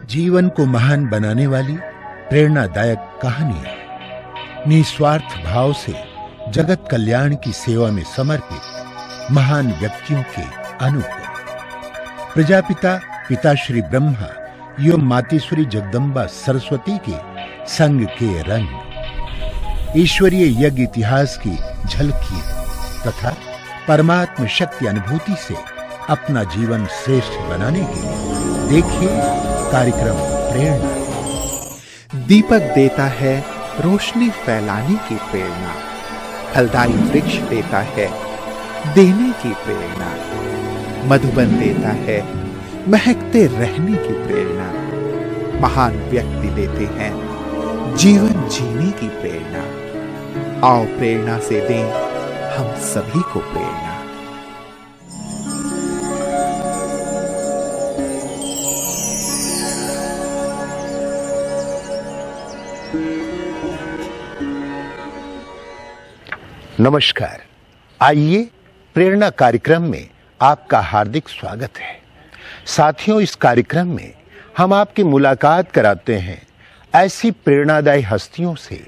जीवन को महान बनाने वाली प्रेरणादायक कहानियां, निस्वार्थ भाव से जगत कल्याण की सेवा में समर्पित महान व्यक्तियों के अनुभव। प्रजापिता पिताश्री ब्रह्मा एवं मातेश्वरी जगदम्बा सरस्वती के संग के रंग, ईश्वरीय यज्ञ इतिहास की झलकियां तथा परमात्म शक्ति अनुभूति से अपना जीवन श्रेष्ठ बनाने के लिए देखिए कार्यक्रम प्रेरणा। दीपक देता है रोशनी फैलाने की प्रेरणा, फलदायी वृक्ष देता है देने की प्रेरणा, मधुबन देता है महकते रहने की प्रेरणा, महान व्यक्ति देते हैं जीवन जीने की प्रेरणा। आओ प्रेरणा से दें हम सभी को प्रेरणा। नमस्कार, आइए प्रेरणा कार्यक्रम में आपका हार्दिक स्वागत है। साथियों, इस कार्यक्रम में हम आपकी मुलाकात कराते हैं ऐसी प्रेरणादायी हस्तियों से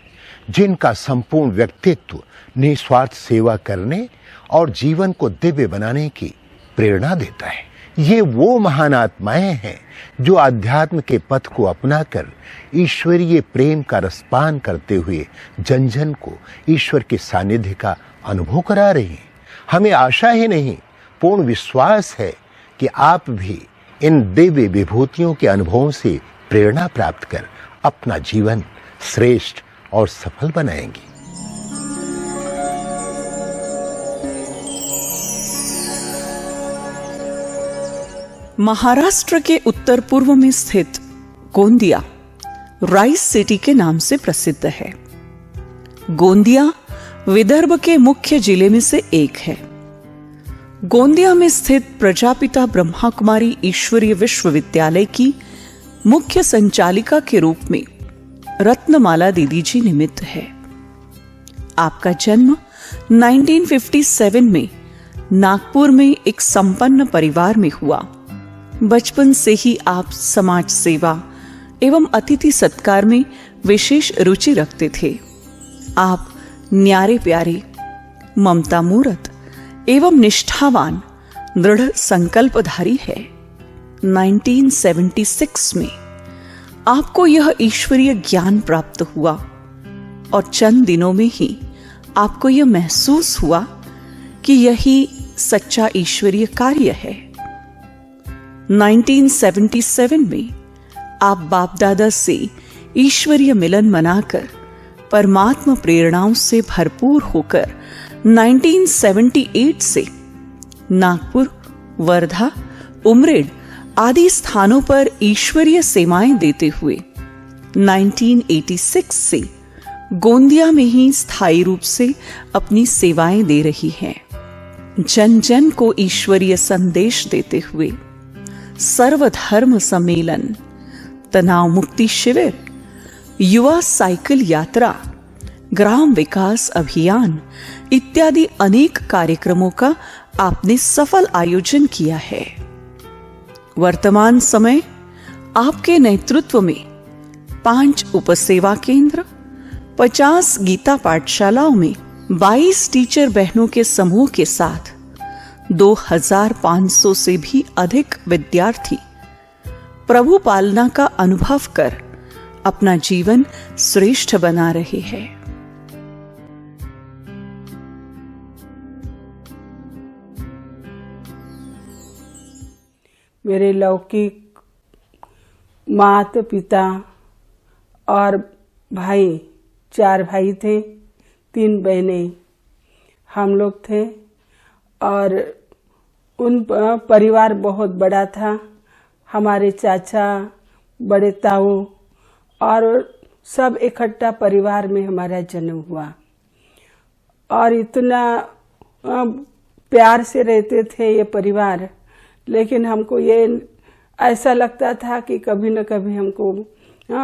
जिनका संपूर्ण व्यक्तित्व निस्वार्थ सेवा करने और जीवन को दिव्य बनाने की प्रेरणा देता है। ये वो महान आत्माएं हैं जो अध्यात्म के पथ को अपनाकर ईश्वरीय प्रेम का रसपान करते हुए जन जन को ईश्वर के सानिध्य का अनुभव करा रही हैं। हमें आशा ही नहीं, पूर्ण विश्वास है कि आप भी इन दिव्य विभूतियों के अनुभवों से प्रेरणा प्राप्त कर अपना जीवन श्रेष्ठ और सफल बनाएंगे। महाराष्ट्र के उत्तर पूर्व में स्थित गोंदिया राइस सिटी के नाम से प्रसिद्ध है। गोंदिया विदर्भ के मुख्य जिले में से एक है। गोंदिया में स्थित प्रजापिता ब्रह्मा कुमारी ईश्वरीय विश्वविद्यालय की मुख्य संचालिका के रूप में रत्नमाला दीदी जी निमित्त है। आपका जन्म 1957 में नागपुर में एक संपन्न परिवार में हुआ। बचपन से ही आप समाज सेवा एवं अतिथि सत्कार में विशेष रुचि रखते थे। आप न्यारे प्यारे, ममता मूर्त एवं निष्ठावान दृढ़ संकल्पधारी है। 1976 में आपको यह ईश्वरीय ज्ञान प्राप्त हुआ और चंद दिनों में ही आपको यह महसूस हुआ कि यही सच्चा ईश्वरीय कार्य है। 1977 में आप बाप दादा से ईश्वरीय मिलन मनाकर परमात्मा प्रेरणाओं से भरपूर होकर 1978 से नागपुर, वर्धा, उमरेड आदि स्थानों पर ईश्वरीय सेवाएं देते हुए 1986 से गोंदिया में ही स्थायी रूप से अपनी सेवाएं दे रही हैं। जन जन को ईश्वरीय संदेश देते हुए सर्वधर्म सम्मेलन, तनाव मुक्ति शिविर, युवा साइकिल यात्रा, ग्राम विकास अभियान इत्यादि अनेक कार्यक्रमों का आपने सफल आयोजन किया है। वर्तमान समय आपके नेतृत्व में 5 उपसेवा केंद्र, 50 गीता पाठशालाओं में 22 टीचर बहनों के समूह के साथ 2500 से भी अधिक विद्यार्थी प्रभु पालना का अनुभव कर अपना जीवन श्रेष्ठ बना रहे हैं। मेरे लौकिक माता पिता और भाई, 4 भाई थे, 3 बहनें, हम लोग थे और उन परिवार बहुत बड़ा था। हमारे चाचा, बड़े ताऊ और सब इकट्ठा परिवार में हमारा जन्म हुआ और इतना प्यार से रहते थे ये परिवार। लेकिन हमको ये ऐसा लगता था कि कभी न कभी हमको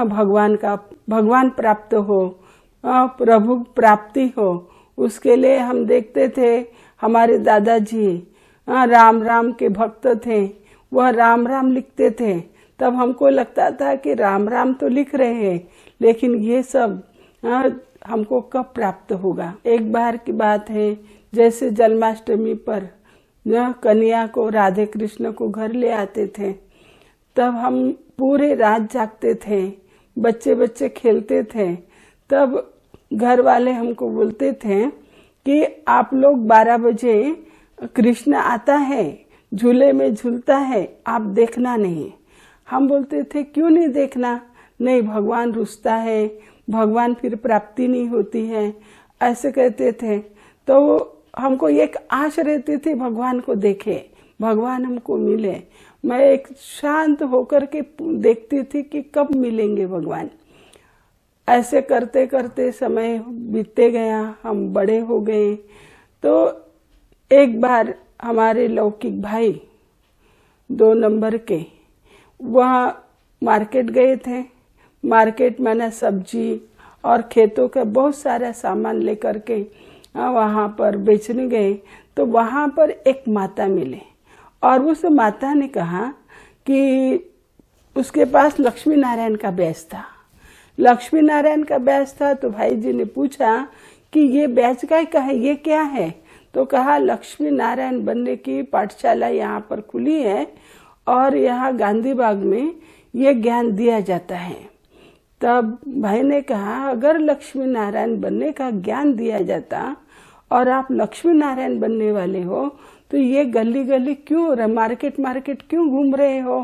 भगवान प्राप्त हो, प्रभु प्राप्ति हो। उसके लिए हम देखते थे। हमारे दादाजी राम राम के भक्त थे, वह राम राम लिखते थे। तब हमको लगता था कि राम राम तो लिख रहे हैं, लेकिन ये सब हमको कब प्राप्त होगा। एक बार की बात है, जैसे जन्माष्टमी पर कन्या को, राधे कृष्ण को घर ले आते थे, तब हम पूरे रात जागते थे, बच्चे बच्चे खेलते थे। तब घर वाले हमको बोलते थे कि आप लोग 12 बजे कृष्ण आता है, झूले में झूलता है, आप देखना नहीं। हम बोलते थे क्यों नहीं देखना? नहीं, भगवान रुसता है, भगवान फिर प्राप्ति नहीं होती है, ऐसे कहते थे। तो हमको एक आश रहती थी भगवान को देखे, भगवान हमको मिले। मैं एक शांत होकर के देखती थी कि कब मिलेंगे भगवान। ऐसे करते करते समय बीतते गया, हम बड़े हो गए। तो एक बार हमारे लौकिक भाई 2 नंबर के वहाँ मार्केट गए थे। मार्केट में सब्जी और खेतों का बहुत सारा सामान लेकर के वहाँ पर बेचने गए। तो वहाँ पर एक माता मिले और उस माता ने कहा कि उसके पास लक्ष्मी नारायण का बैच था। लक्ष्मी नारायण का बैच था। तो भाई जी ने पूछा कि ये बैच का है, ये क्या है? तो कहा लक्ष्मी नारायण बनने की पाठशाला यहाँ पर खुली है और यहाँ गांधी बाग में ये ज्ञान दिया जाता है। तब भाई ने कहा अगर लक्ष्मी नारायण बनने का ज्ञान दिया जाता और आप लक्ष्मी नारायण बनने वाले हो तो ये गली गली क्यों, मार्केट क्यों घूम रहे हो?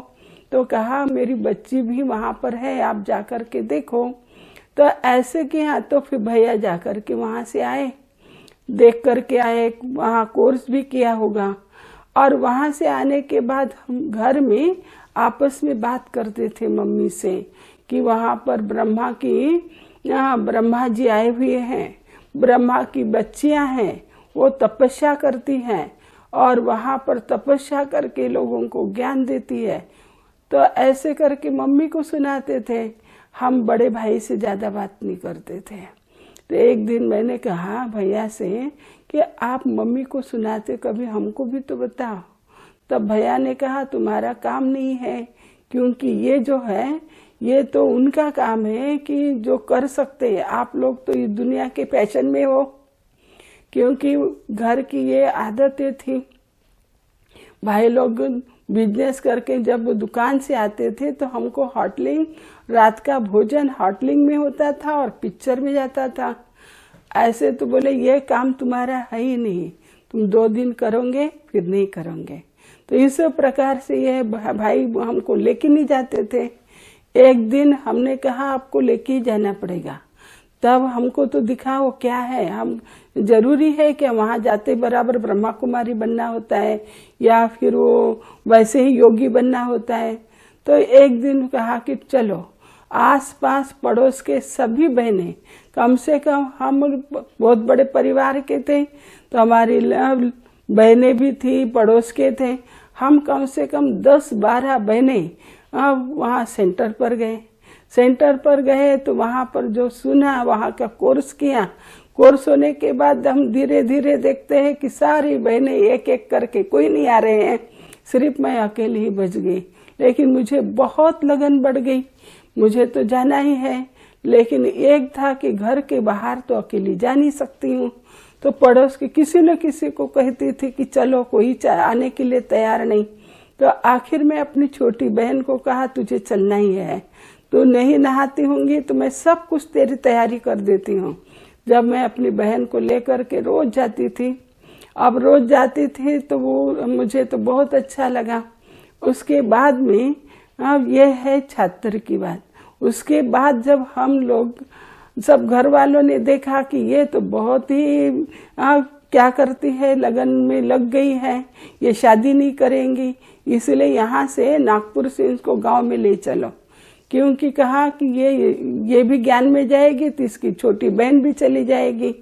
तो कहा मेरी बच्ची भी वहां पर है, आप जाकर के देखो। तो ऐसे किया। तो फिर भैया जाकर के वहां से आए, देख करके आए, वहां कोर्स भी किया होगा। और वहां से आने के बाद हम घर में आपस में बात करते थे मम्मी से कि वहां पर ब्रह्मा जी आए हुए हैं, ब्रह्मा की बच्चियां हैं, वो तपस्या करती हैं और वहां पर तपस्या करके लोगों को ज्ञान देती है। तो ऐसे करके मम्मी को सुनाते थे। हम बड़े भाई से ज्यादा बात नहीं करते थे। तो एक दिन मैंने कहा भैया से कि आप मम्मी को सुनाते, कभी हमको भी तो बताओ। तब भैया ने कहा तुम्हारा काम नहीं है, क्योंकि ये जो है ये तो उनका काम है कि जो कर सकते हैं। आप लोग तो इस दुनिया के फैशन में हो, क्योंकि घर की ये आदतें थी। भाई लोग बिजनेस करके जब दुकान से आते थे तो हमको होटलिंग, रात का भोजन होटलिंग में होता था और पिक्चर में जाता था। ऐसे तो बोले ये काम तुम्हारा है ही नहीं, तुम 2 दिन करोगे फिर नहीं करोगे। तो इस प्रकार से ये भाई हमको लेके नहीं जाते थे। एक दिन हमने कहा आपको लेके ही जाना पड़ेगा। तब हमको तो दिखा वो क्या है, हम जरूरी है कि वहां जाते बराबर ब्रह्मा कुमारी बनना होता है या फिर वो वैसे ही योगी बनना होता है। तो एक दिन कहा कि चलो आसपास पड़ोस के सभी बहनें, कम से कम हम बहुत बड़े परिवार के थे तो हमारी बहनें भी थी, पड़ोस के थे, हम कम से कम 10-12 बहनें वहाँ सेंटर पर गए। सेंटर पर गए तो वहाँ पर जो सुना, वहाँ का कोर्स किया। कोर्स होने के बाद हम धीरे धीरे देखते हैं कि सारी बहनें एक एक करके, कोई नहीं आ रहे हैं, सिर्फ मैं अकेली ही बच गई। लेकिन मुझे बहुत लगन बढ़ गई, मुझे तो जाना ही है। लेकिन एक था कि घर के बाहर तो अकेली जा नहीं सकती हूँ, तो पड़ोस के किसी न किसी को कहती थी कि चलो, कोई आने के लिए तैयार नहीं। तो आखिर में अपनी छोटी बहन को कहा तुझे चलना ही है, तो नहीं नहाती होंगी तो मैं सब कुछ तेरी तैयारी कर देती हूँ। जब मैं अपनी बहन को लेकर के रोज जाती थी, अब रोज जाती थी तो वो मुझे तो बहुत अच्छा लगा। उसके बाद में अब ये है छात्र की बात। उसके बाद जब हम लोग सब घर वालों ने देखा कि ये तो बहुत ही क्या करती है, लगन में लग गई है, ये शादी नहीं करेंगी, इसलिए यहाँ से नागपुर से इसको गांव में ले चलो। क्योंकि कहा कि ये भी ज्ञान में जाएगी तो इसकी छोटी बहन भी चली जाएगी।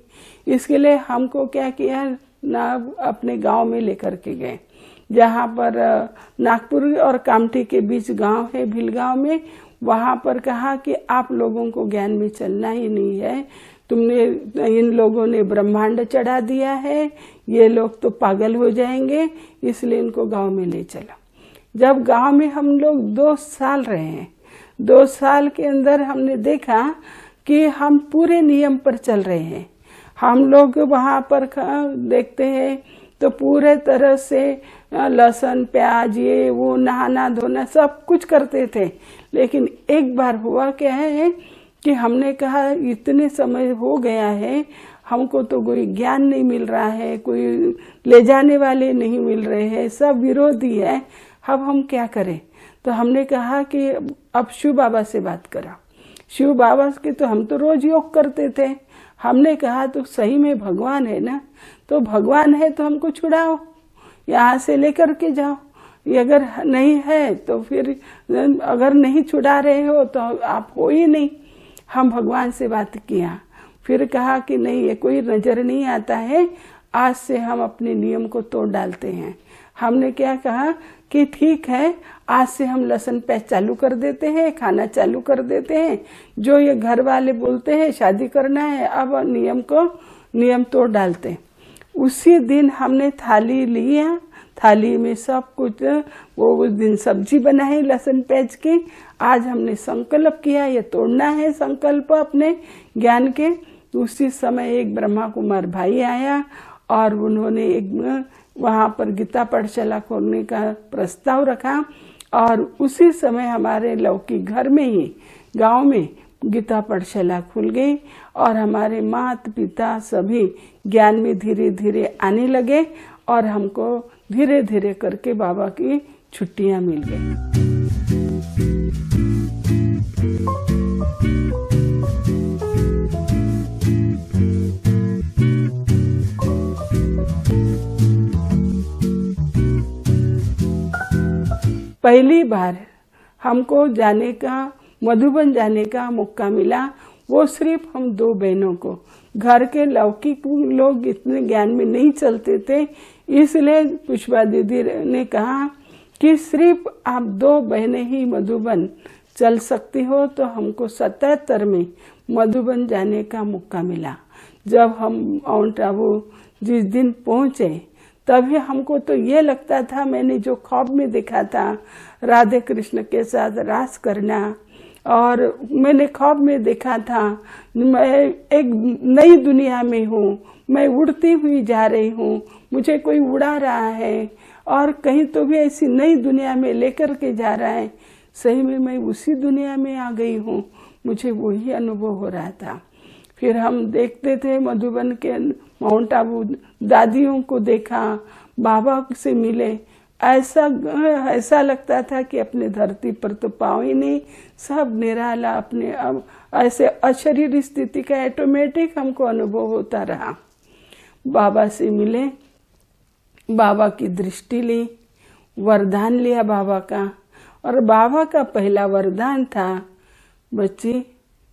इसके लिए हमको क्या किया ना, अपने गांव में लेकर के गए, जहाँ पर नागपुर और कामठी के बीच गांव है, भिलगांव में। वहां पर कहा कि आप लोगों को ज्ञान में चलना ही नहीं है, तुमने इन लोगों ने ब्रह्मांड चढ़ा दिया है, ये लोग तो पागल हो जाएंगे, इसलिए इनको गांव में ले चलो। जब गांव में हम लोग 2 साल रहे हैं, 2 साल के अंदर हमने देखा कि हम पूरे नियम पर चल रहे हैं। हम लोग वहाँ पर देखते हैं तो पूरे तरह से लहसुन प्याज ये वो नहाना धोना सब कुछ करते थे। लेकिन एक बार हुआ क्या है कि हमने कहा इतने समय हो गया है, हमको तो कोई ज्ञान नहीं मिल रहा है, कोई ले जाने वाले नहीं मिल रहे हैं, सब विरोधी है, अब हम क्या करें। तो हमने कहा कि अब शिव बाबा से बात करा। शिव बाबा के तो हम तो रोज योग करते थे। हमने कहा तो सही में भगवान है ना, तो भगवान है तो हमको छुड़ाओ, यहाँ से लेकर के जाओ। ये अगर नहीं है तो फिर अगर नहीं छुड़ा रहे हो तो आप हो ही नहीं। हम भगवान से बात किया, फिर कहा कि नहीं ये कोई नजर नहीं आता है, आज से हम अपने नियम को तोड़ डालते हैं। हमने क्या कहा कि ठीक है, आज से हम लहसुन प्याज चालू कर देते हैं, खाना चालू कर देते हैं। जो ये घर वाले बोलते हैं शादी करना है, अब नियम तोड़ डालते हैं। उसी दिन हमने थाली लिया, थाली में सब कुछ, वो उस दिन सब्जी बनाई लहसुन प्याज की। आज हमने संकल्प किया ये तोड़ना है संकल्प अपने ज्ञान के। उसी समय एक ब्रह्मा कुमार भाई आया और उन्होंने एक वहाँ पर गीता पाठशाला खोलने का प्रस्ताव रखा, और उसी समय हमारे लौकी घर में ही गांव में गीता पाठशाला खुल गई और हमारे माता पिता सभी ज्ञान में धीरे धीरे आने लगे और हमको धीरे धीरे करके बाबा की छुट्टियां मिल गई। पहली बार हमको जाने का, मधुबन जाने का मौका मिला, वो सिर्फ हम 2 बहनों को। घर के लौकिक लोग इतने ज्ञान में नहीं चलते थे, इसलिए पुष्पा दीदी ने कहा कि सिर्फ आप 2 बहनें ही मधुबन चल सकती हो। तो हमको 77 में मधुबन जाने का मौका मिला। जब हम माउंट आबू जिस दिन पहुंचे तभी हमको तो ये लगता था, मैंने जो ख्वाब में देखा था राधे कृष्ण के साथ रास करना, और मैंने ख्वाब में देखा था मैं एक नई दुनिया में हूँ, मैं उड़ती हुई जा रही हूँ, मुझे कोई उड़ा रहा है और कहीं तो भी ऐसी नई दुनिया में लेकर के जा रहा है। सही में मैं उसी दुनिया में आ गई हूँ, मुझे वही अनुभव हो रहा था। फिर हम देखते थे मधुबन के माउंट आबू दादियों को देखा, बाबा से मिले, ऐसा लगता था कि अपने धरती पर तो पाँव ही नहीं, सब निराला अपने अब ऐसे अशरीर स्थिति का ऑटोमेटिक हमको अनुभव होता रहा। बाबा से मिले, बाबा की दृष्टि ली, वरदान लिया बाबा का, और बाबा का पहला वरदान था, बच्ची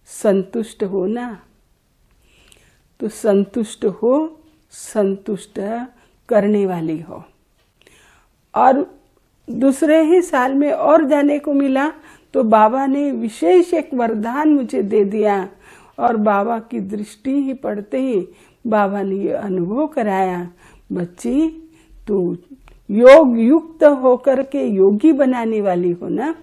संतुष्ट हो ना, तो संतुष्ट हो, संतुष्ट करने वाली हो। और दूसरे ही साल में और जाने को मिला तो बाबा ने विशेष एक वरदान मुझे दे दिया, और बाबा की दृष्टि ही पड़ते ही बाबा ने ये अनुभव कराया, बच्ची तू योग युक्त होकर के योगी बनाने वाली हो ना।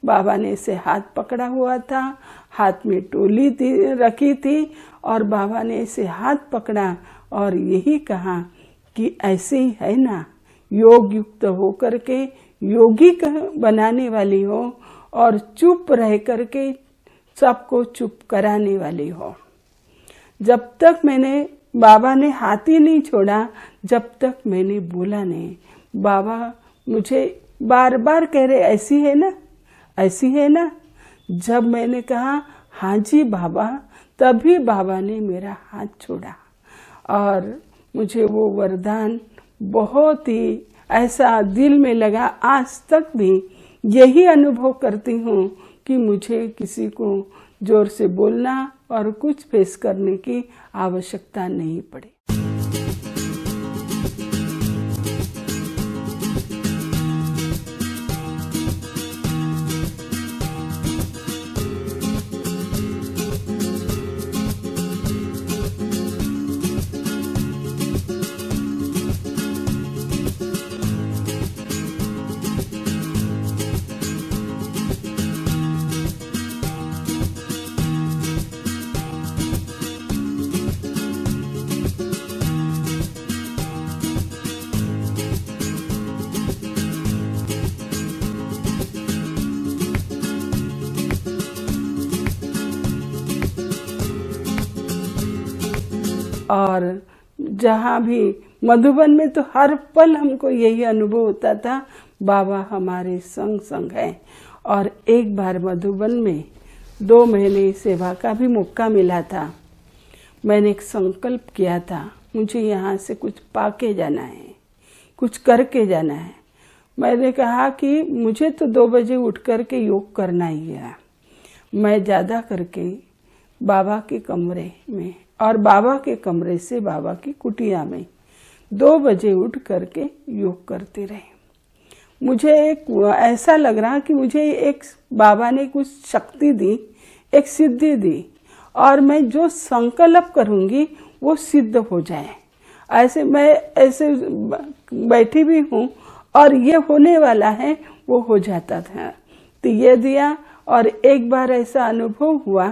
बाबा ने इसे हाथ पकड़ा हुआ था, हाथ में टोली रखी थी, और बाबा ने इसे हाथ पकड़ा और यही कहा कि ऐसे ही है ना, योग युक्त होकर के योगी बनाने वाली हो और चुप रह करके सबको चुप कराने वाली हो। जब तक बाबा ने हाथ ही नहीं छोड़ा, जब तक मैंने बोला नहीं, बाबा मुझे बार बार कह रहे ऐसी है ना, ऐसी है ना। जब मैंने कहा हाँ जी बाबा, तभी बाबा ने मेरा हाथ छोड़ा, और मुझे वो वरदान बहुत ही ऐसा दिल में लगा। आज तक भी यही अनुभव करती हूँ कि मुझे किसी को जोर से बोलना और कुछ फेस करने की आवश्यकता नहीं पड़ी। और जहाँ भी मधुबन में तो हर पल हमको यही अनुभव होता था, बाबा हमारे संग संग हैं। और एक बार मधुबन में 2 महीने सेवा का भी मौका मिला था। मैंने एक संकल्प किया था, मुझे यहाँ से कुछ पाके जाना है, कुछ करके जाना है। मैंने कहा कि मुझे तो 2 बजे उठ करके योग करना ही है। मैं ज़्यादा करके बाबा के कमरे में और बाबा के कमरे से बाबा की कुटिया में 2 बजे उठ करके योग करते रहे। मुझे एक ऐसा लग रहा कि मुझे एक बाबा ने कुछ शक्ति दी, एक सिद्धि दी, और मैं जो संकल्प करूंगी वो सिद्ध हो जाए। ऐसे मैं ऐसे बैठी भी हूँ और ये होने वाला है, वो हो जाता था। तो ये दिया। और एक बार ऐसा अनुभव हुआ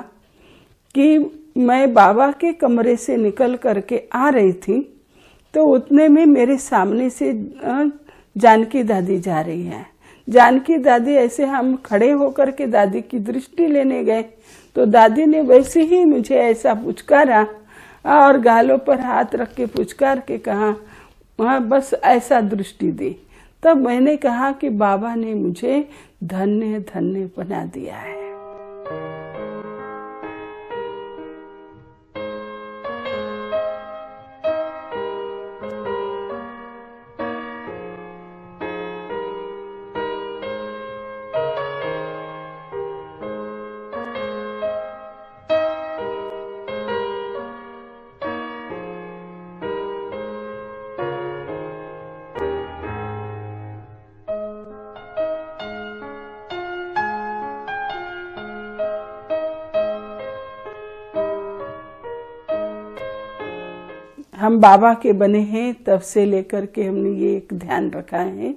कि मैं बाबा के कमरे से निकल करके आ रही थी, तो उतने में मेरे सामने से जानकी दादी जा रही है। जानकी दादी, ऐसे हम खड़े होकर के दादी की दृष्टि लेने गए, तो दादी ने वैसे ही मुझे ऐसा पुचकारा और गालों पर हाथ रख के पुचकार के कहा, वहाँ बस ऐसा दृष्टि दी। तब मैंने कहा कि बाबा ने मुझे धन्य धन्य बना दिया है। हम बाबा के बने हैं तब से लेकर के हमने ये एक ध्यान रखा है,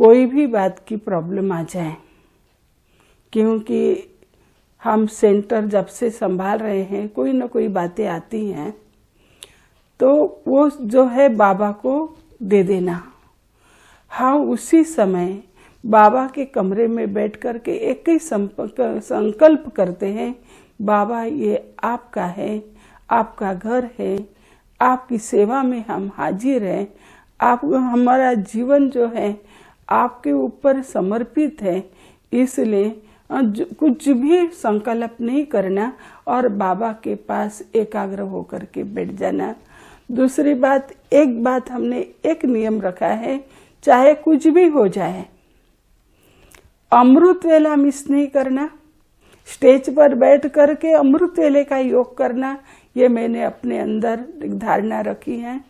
कोई भी बात की प्रॉब्लम आ जाए, क्योंकि हम सेंटर जब से संभाल रहे हैं कोई ना कोई बातें आती हैं, तो वो जो है बाबा को दे देना। हाँ, उसी समय बाबा के कमरे में बैठ कर के एक ही संकल्प करते हैं, बाबा ये आपका है, आपका घर है, आपकी सेवा में हम हाजिर हैं, आप हमारा जीवन जो है आपके ऊपर समर्पित है। इसलिए कुछ भी संकल्प नहीं करना और बाबा के पास एकाग्र होकर के बैठ जाना। दूसरी बात, एक बात हमने एक नियम रखा है, चाहे कुछ भी हो जाए, अमृत वेला मिस नहीं करना। स्टेज पर बैठ करके अमृत वेले का योग करना, ये मैंने अपने अंदर धारणा रखी है।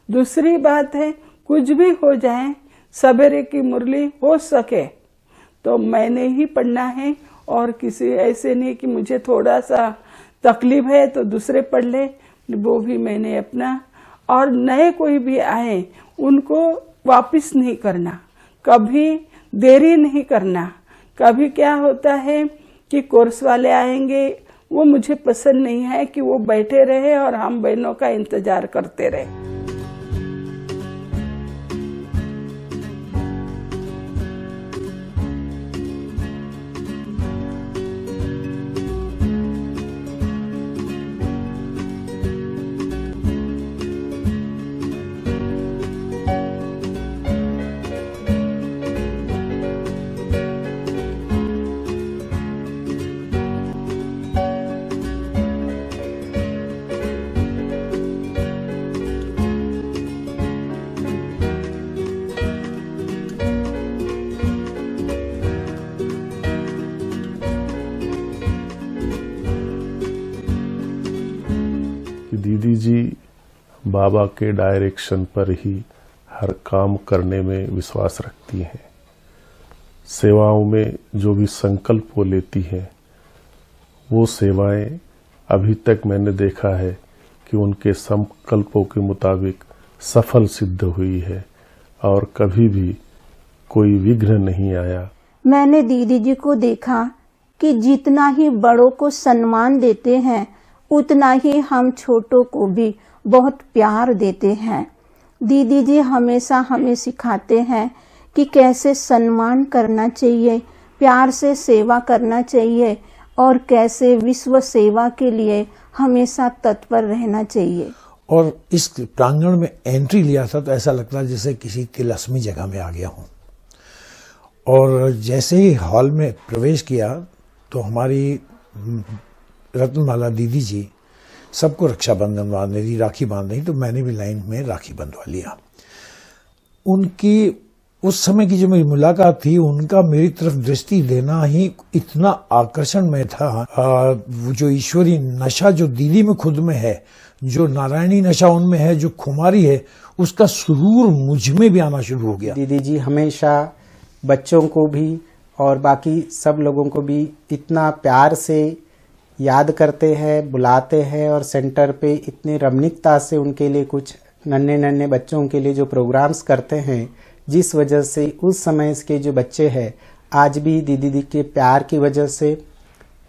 दूसरी बात है, कुछ भी हो जाए, सवेरे की मुरली हो सके तो मैंने ही पढ़ना है, और किसी ऐसे नहीं कि मुझे थोड़ा सा तकलीफ है तो दूसरे पढ़ ले, वो भी मैंने अपना। और नए कोई भी आए उनको वापस नहीं करना, कभी देरी नहीं करना। कभी क्या होता है कि कोर्स वाले आएंगे, वो मुझे पसंद नहीं है कि वो बैठे रहे और हम बहनों का इंतजार करते रहे। दीदी जी बाबा के डायरेक्शन पर ही हर काम करने में विश्वास रखती हैं। सेवाओं में जो भी संकल्प वो लेती हैं, वो सेवाएं अभी तक मैंने देखा है कि उनके संकल्पों के मुताबिक सफल सिद्ध हुई है और कभी भी कोई विघ्न नहीं आया। मैंने दीदी जी को देखा कि जितना ही बड़ों को सम्मान देते हैं, उतना ही हम छोटों को भी बहुत प्यार देते हैं। दीदी जी हमेशा हमें सिखाते हैं कि कैसे सम्मान करना चाहिए, प्यार से सेवा करना चाहिए और कैसे विश्व सेवा के लिए हमेशा तत्पर रहना चाहिए। और इस प्रांगण में एंट्री लिया था तो ऐसा लगता जैसे किसी तिलस्मी जगह में आ गया हूँ। और जैसे ही हॉल में प्रवेश किया तो हमारी रत्नमाला दीदी जी सबको रक्षाबंधन बांधने दी, राखी बांध रही, तो मैंने भी लाइन में राखी बंधवा लिया। उनकी उस समय की जो मेरी मुलाकात थी, उनका मेरी तरफ दृष्टि देना ही इतना आकर्षणमय था। वो जो ईश्वरी नशा जो दीदी में खुद में है, जो नारायणी नशा उनमें है, जो खुमारी है, उसका सुरूर मुझ में भी आना शुरू हो गया। दीदी जी हमेशा बच्चों को भी और बाकी सब लोगों को भी इतना प्यार से याद करते हैं, बुलाते हैं और सेंटर पे इतनी रमणीकता से उनके लिए कुछ नन्हे नन्हे बच्चों के लिए जो प्रोग्राम्स करते हैं, जिस वजह से उस समय के जो बच्चे हैं आज भी दीदी के प्यार की वजह से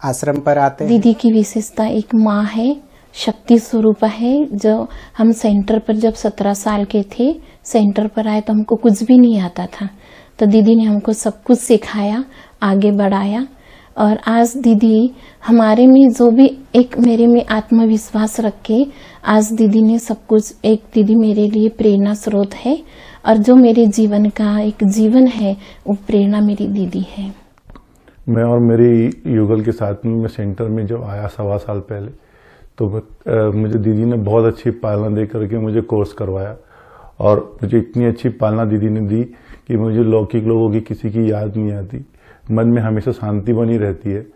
आश्रम पर आते हैं। दीदी की विशेषता एक माँ है, शक्ति स्वरूप है। जो हम सेंटर पर जब 17 साल के थे, सेंटर पर आए तो हमको कुछ भी नहीं आता था, तो दीदी ने हमको सब कुछ सिखाया, आगे बढ़ाया। और आज दीदी हमारे में जो भी एक मेरे में आत्मविश्वास रख के आज दीदी ने सब कुछ, एक दीदी मेरे लिए प्रेरणा स्रोत है और जो मेरे जीवन का एक जीवन है वो प्रेरणा मेरी दीदी है। मैं और मेरी युगल के साथ में मैं सेंटर में जब आया 1.25 साल पहले, तो मुझे दीदी ने बहुत अच्छी पालना दे करके मुझे कोर्स करवाया और मुझे इतनी अच्छी पालना दीदी ने दी कि मुझे लौकिक लोगों की किसी की याद नहीं आती, मन में हमेशा शांति बनी रहती है।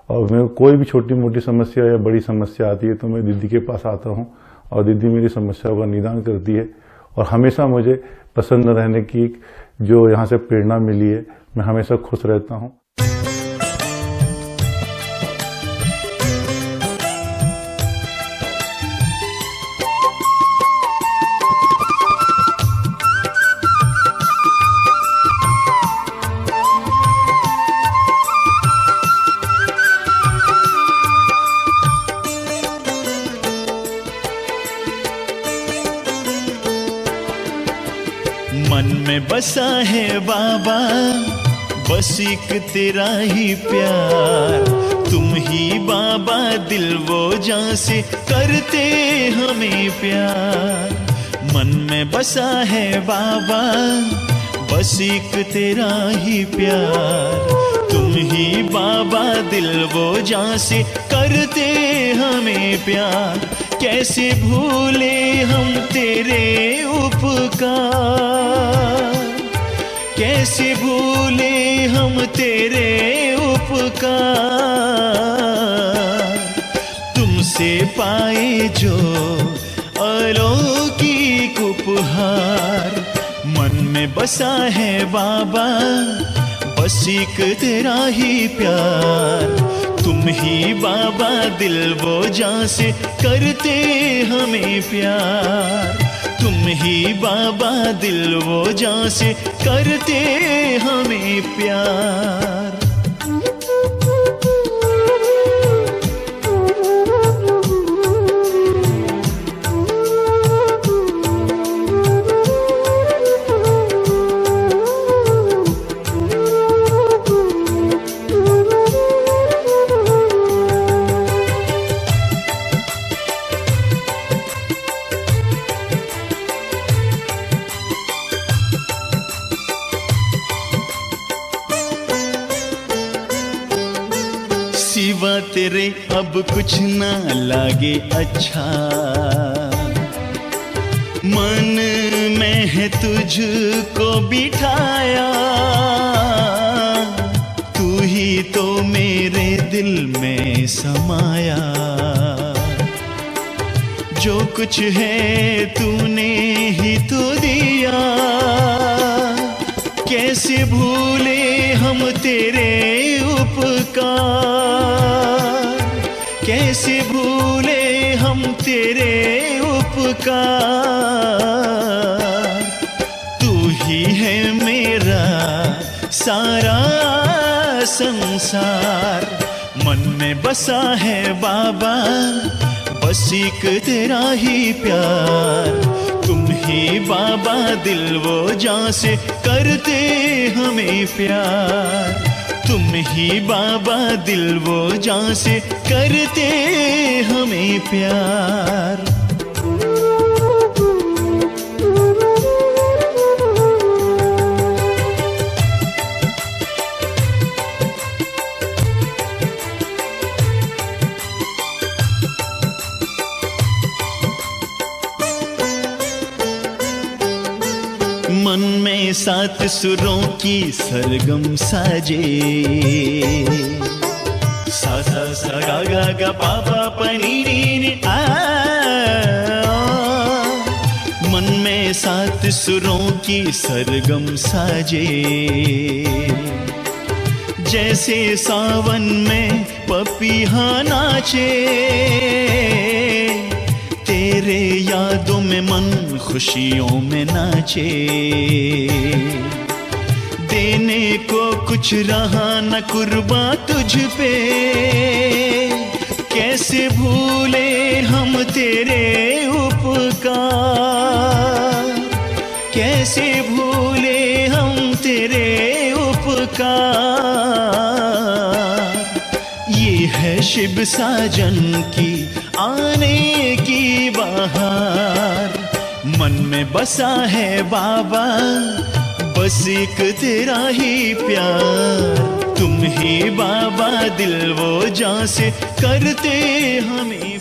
और मैं कोई भी छोटी मोटी समस्या या बड़ी समस्या आती है तो मैं दीदी के पास आता हूँ और दीदी मेरी समस्याओं का निदान करती है। और हमेशा मुझे प्रसन्न रहने की जो यहाँ से प्रेरणा मिली है, मैं हमेशा खुश रहता हूँ। मन में बसा है बाबा, बस एक तेरा ही प्यार। तुम ही बाबा दिल वो जान से करते हमें प्यार। मन में बसा है बाबा, बस एक तेरा ही प्यार। तुम ही बाबा दिल वो जान से करते हमें प्यार। कैसे भूले हम तेरे उपकार, कैसे भूले हम तेरे उपकार। तुमसे पाए जो अलौकिक उपहार। मन में बसा है बाबा, बस एक तेरा ही प्यार। तुम ही बाबा दिल वो जान से करते हमें प्यार। तुम ही बाबा दिल वो जान से करते हमें प्यार। सिवा तेरे अब कुछ ना लागे अच्छा। मन में है तुझको बिठाया, तू ही तो मेरे दिल में समाया। जो कुछ है तूने ही तो दिया, कैसे भूले हम तेरे उपकार। कैसे भूले हम तेरे उपकार। तू ही है मेरा सारा संसार। मन में बसा है बाबा, बस एक तेरा ही प्यार। तुम ही बाबा दिल वो जान से करते हमें प्यार। तुम ही बाबा दिल वो जान से करते हमें प्यार। मन में सात सुरों की सरगम साजे, सा सा सा गा गा गा पा पा प नी नी नी आ। मन में सात सुरों की सरगम साजे, जैसे सावन में पपीहा नाचे। तेरे यादों में मन खुशियों में नाचे। देने को कुछ रहा न कुर्बा तुझ पे, कैसे भूले हम तेरे उपकार, कैसे भूले हम तेरे उपकार। ये है शिव साजन की आने की बहार। मन में बसा है बाबा बस एक तेरा ही प्यार। तुम ही बाबा दिल वो जान से करते हमें